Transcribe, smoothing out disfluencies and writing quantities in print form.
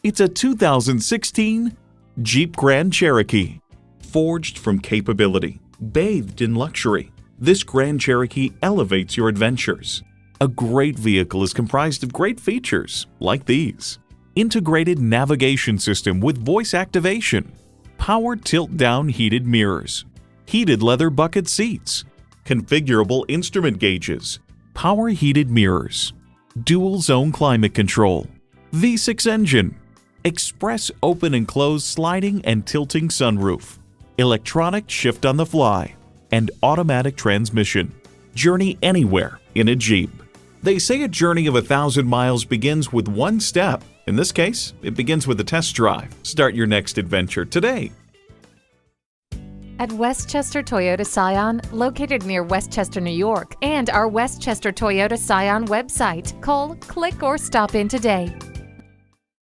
It's a 2016 Jeep Grand Cherokee. Forged from capability, bathed in luxury, this Grand Cherokee elevates your adventures. A great vehicle is comprised of great features like these: integrated navigation system with voice activation, power tilt-down heated mirrors, heated leather bucket seats, configurable instrument gauges, power heated mirrors, dual zone climate control, V6 engine, express open and close sliding and tilting sunroof, electronic shift on the fly, and automatic transmission. Journey anywhere in a Jeep. They say a journey of 1,000 miles begins with one step. In this case, it begins with a test drive. Start your next adventure today. At Westchester Toyota Scion, located near Westchester, New York, and our Westchester Toyota Scion website. Call, click, or stop in today.